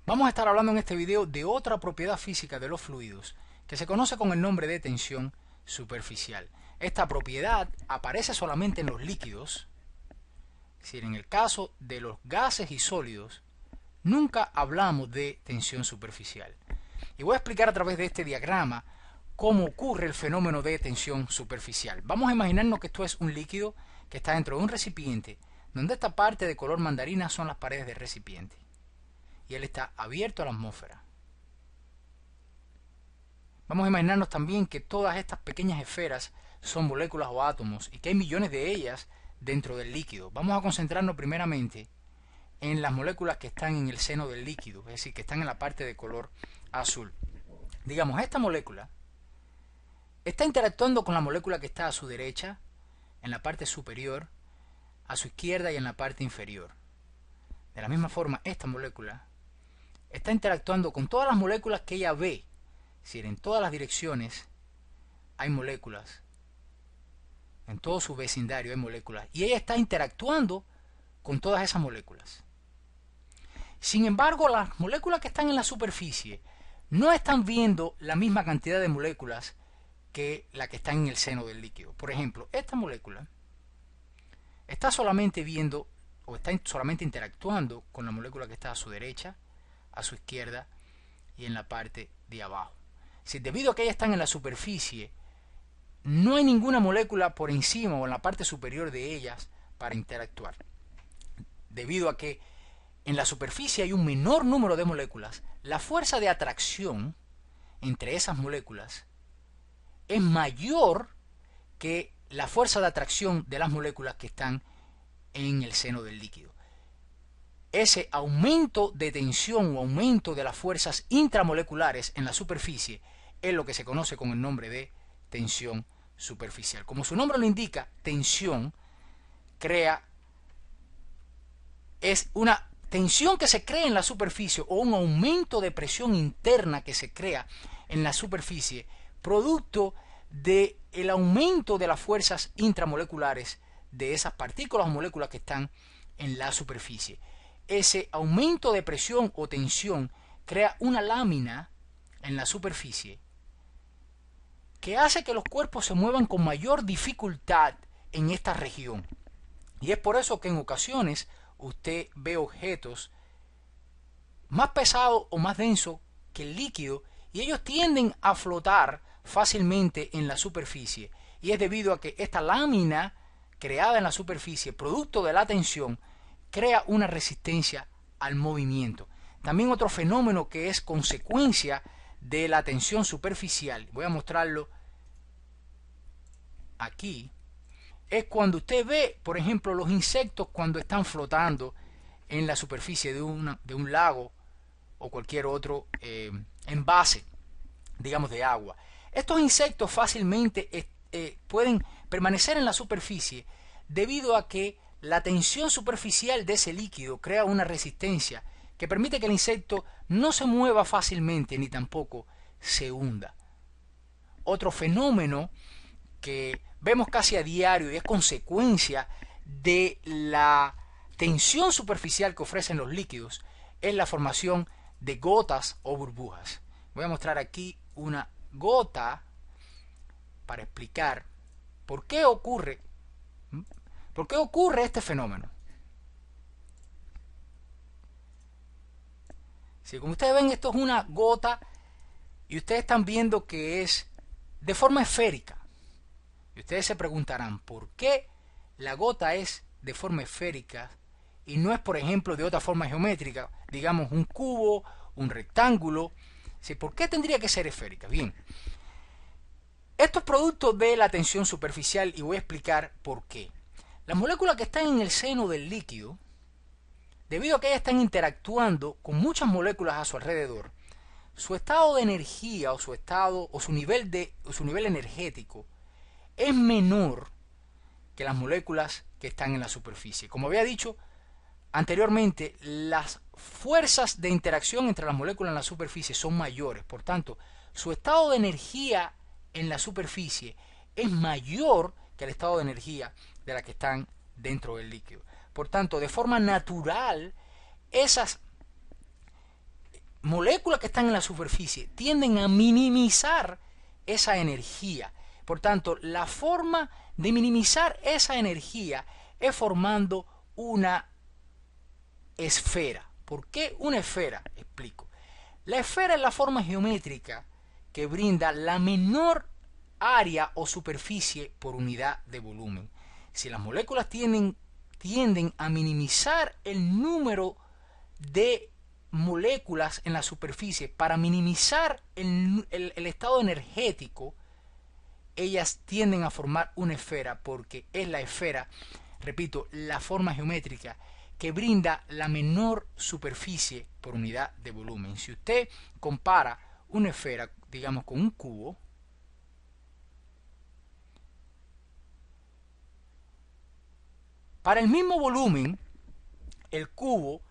Vamos a estar hablando en este video de otra propiedad física de los fluidos que se conoce con el nombre de tensión superficial. Esta propiedad aparece solamente en los líquidos, es decir, en el caso de los gases y sólidos, nunca hablamos de tensión superficial. Y voy a explicar a través de este diagrama cómo ocurre el fenómeno de tensión superficial. Vamos a imaginarnos que esto es un líquido que está dentro de un recipiente, donde esta parte de color mandarina son las paredes del recipiente. Y él está abierto a la atmósfera. Vamos a imaginarnos también que todas estas pequeñas esferas son moléculas o átomos y que hay millones de ellas dentro del líquido. Vamos a concentrarnos primeramente en las moléculas que están en el seno del líquido, es decir, que están en la parte de color azul. Digamos, esta molécula está interactuando con la molécula que está a su derecha, en la parte superior, a su izquierda y en la parte inferior. De la misma forma, esta molécula está interactuando con todas las moléculas que ella ve. Es decir, en todas las direcciones hay moléculas. En todo su vecindario hay moléculas. Y ella está interactuando con todas esas moléculas. Sin embargo, las moléculas que están en la superficie no están viendo la misma cantidad de moléculas que la que están en el seno del líquido. Por ejemplo, esta molécula está solamente viendo o está solamente interactuando con la molécula que está a su derecha, a su izquierda y en la parte de abajo. Si debido a que ellas están en la superficie, no hay ninguna molécula por encima o en la parte superior de ellas para interactuar. Debido a que en la superficie hay un menor número de moléculas, la fuerza de atracción entre esas moléculas es mayor que la fuerza de atracción de las moléculas que están en el seno del líquido. Ese aumento de tensión o aumento de las fuerzas intramoleculares en la superficie es lo que se conoce con el nombre de tensión superficial. Como su nombre lo indica, tensión es una tensión que se crea en la superficie o un aumento de presión interna que se crea en la superficie producto del aumento de las fuerzas intramoleculares de esas partículas o moléculas que están en la superficie. Ese aumento de presión o tensión crea una lámina en la superficie que hace que los cuerpos se muevan con mayor dificultad en esta región. Y es por eso que en ocasiones usted ve objetos más pesados o más densos que el líquido y ellos tienden a flotar fácilmente en la superficie. Y es debido a que esta lámina creada en la superficie, producto de la tensión, crea una resistencia al movimiento. También otro fenómeno que es consecuencia de la tensión superficial, voy a mostrarlo aquí, es cuando usted ve, por ejemplo, los insectos cuando están flotando en la superficie de un lago o cualquier otro envase, digamos, de agua. Estos insectos fácilmente pueden permanecer en la superficie debido a que la tensión superficial de ese líquido crea una resistencia que permite que el insecto no se mueva fácilmente ni tampoco se hunda. Otro fenómeno que vemos casi a diario y es consecuencia de la tensión superficial que ofrecen los líquidos es la formación de gotas o burbujas. Voy a mostrar aquí una gota para explicar por qué ocurre este fenómeno. Si como ustedes ven, esto es una gota y ustedes están viendo que es de forma esférica. Y ustedes se preguntarán, ¿por qué la gota es de forma esférica y no es, por ejemplo, de otra forma geométrica? Digamos, un cubo, un rectángulo. ¿Por qué tendría que ser esférica? Bien, esto es producto de la tensión superficial y voy a explicar por qué. Las moléculas que están en el seno del líquido, debido a que ellas están interactuando con muchas moléculas a su alrededor, su estado de energía o su nivel energético es menor que las moléculas que están en la superficie. Como había dicho anteriormente, las fuerzas de interacción entre las moléculas en la superficie son mayores. Por tanto, su estado de energía en la superficie es mayor que el estado de energía de las que están dentro del líquido. Por tanto, de forma natural, esas moléculas que están en la superficie tienden a minimizar esa energía. Por tanto, la forma de minimizar esa energía es formando una esfera. ¿Por qué una esfera? Explico. La esfera es la forma geométrica que brinda la menor área o superficie por unidad de volumen. Si las moléculas tienden a minimizar el número de moléculas en la superficie para minimizar el estado energético, ellas tienden a formar una esfera, porque es la esfera, repito, la forma geométrica que brinda la menor superficie por unidad de volumen. Si usted compara una esfera, digamos, con un cubo, para el mismo volumen, el cubo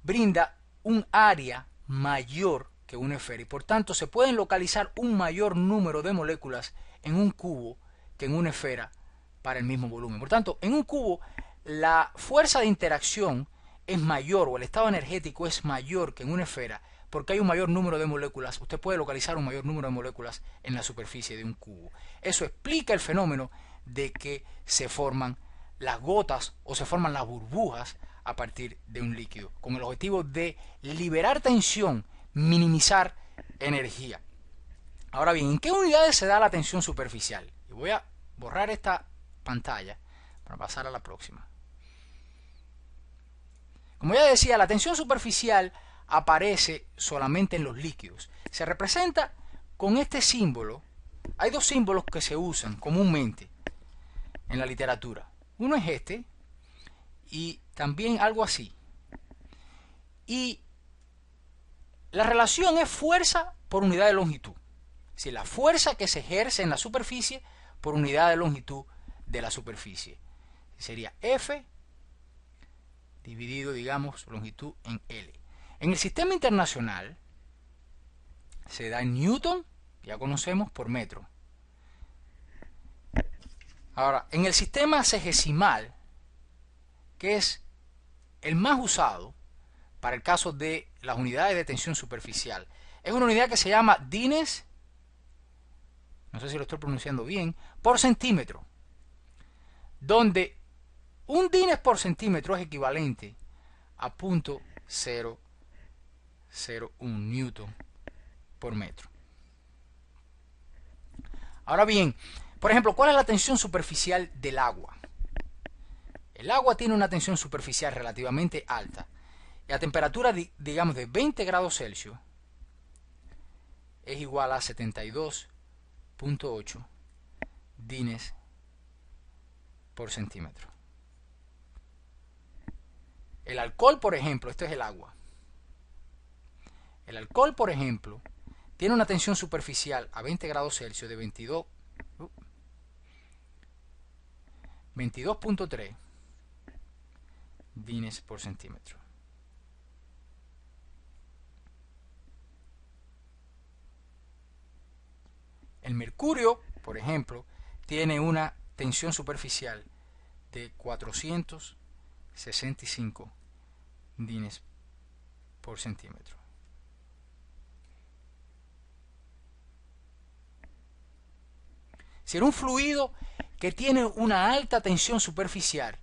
brinda un área mayor que una esfera y por tanto se pueden localizar un mayor número de moléculas en un cubo que en una esfera para el mismo volumen. Por tanto, en un cubo la fuerza de interacción es mayor, o el estado energético es mayor que en una esfera, porque hay un mayor número de moléculas. Usted puede localizar un mayor número de moléculas en la superficie de un cubo. Eso explica el fenómeno de que se forman las gotas o se forman las burbujas a partir de un líquido, con el objetivo de liberar tensión, minimizar energía. Ahora bien, ¿en qué unidades se da la tensión superficial? Y voy a borrar esta pantalla para pasar a la próxima. Como ya decía, la tensión superficial aparece solamente en los líquidos. Se representa con este símbolo. Hay dos símbolos que se usan comúnmente en la literatura. Uno es este y también algo así. Y la relación es fuerza por unidad de longitud. Es decir, la fuerza que se ejerce en la superficie por unidad de longitud de la superficie. Sería F dividido, digamos, longitud en L. En el sistema internacional se da en Newton, ya conocemos, por metro. Ahora, en el sistema sexagesimal, que es el más usado para el caso de las unidades de tensión superficial, es una unidad que se llama Dines, no sé si lo estoy pronunciando bien, por centímetro, donde un Dines por centímetro es equivalente a 0.001 Newton por metro. Ahora bien, por ejemplo, ¿cuál es la tensión superficial del agua? El agua tiene una tensión superficial relativamente alta y a temperatura, digamos, de 20 grados Celsius es igual a 72.8 Dines por centímetro. El alcohol, por ejemplo, esto es el agua. El alcohol, por ejemplo, tiene una tensión superficial a 20 grados Celsius de 22.3 Dines por centímetro. El mercurio, por ejemplo, tiene una tensión superficial de 465 Dines por centímetro. Si era un fluido que tiene una alta tensión superficial,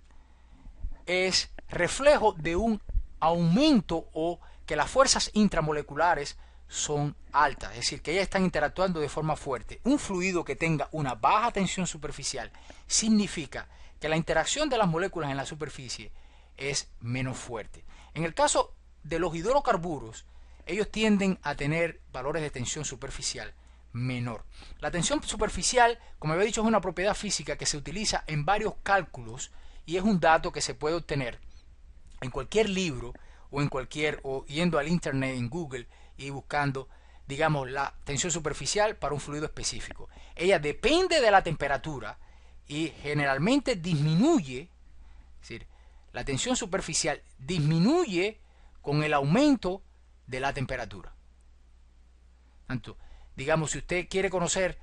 es reflejo de un aumento o que las fuerzas intramoleculares son altas, es decir, que ellas están interactuando de forma fuerte. Un fluido que tenga una baja tensión superficial significa que la interacción de las moléculas en la superficie es menos fuerte. En el caso de los hidrocarburos, ellos tienden a tener valores de tensión superficial menor. La tensión superficial, como había dicho, es una propiedad física que se utiliza en varios cálculos y es un dato que se puede obtener en cualquier libro o yendo al internet en Google y buscando, digamos, la tensión superficial para un fluido específico. Ella depende de la temperatura y generalmente disminuye, es decir, la tensión superficial disminuye con el aumento de la temperatura. Tanto, digamos, si usted quiere conocer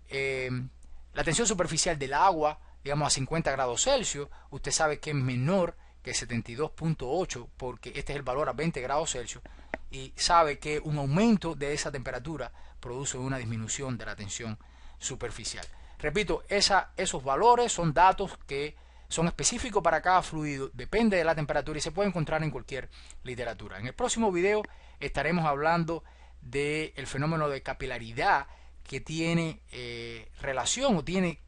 la tensión superficial del agua, digamos a 50 grados Celsius, usted sabe que es menor que 72.8 porque este es el valor a 20 grados Celsius y sabe que un aumento de esa temperatura produce una disminución de la tensión superficial. Repito, esos valores son datos que son específicos para cada fluido, depende de la temperatura y se puede encontrar en cualquier literatura. En el próximo video estaremos hablando del fenómeno de capilaridad que tiene relación o tiene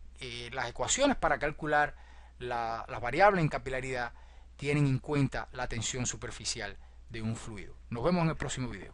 las ecuaciones para calcular las variables en capilaridad tienen en cuenta la tensión superficial de un fluido. Nos vemos en el próximo video.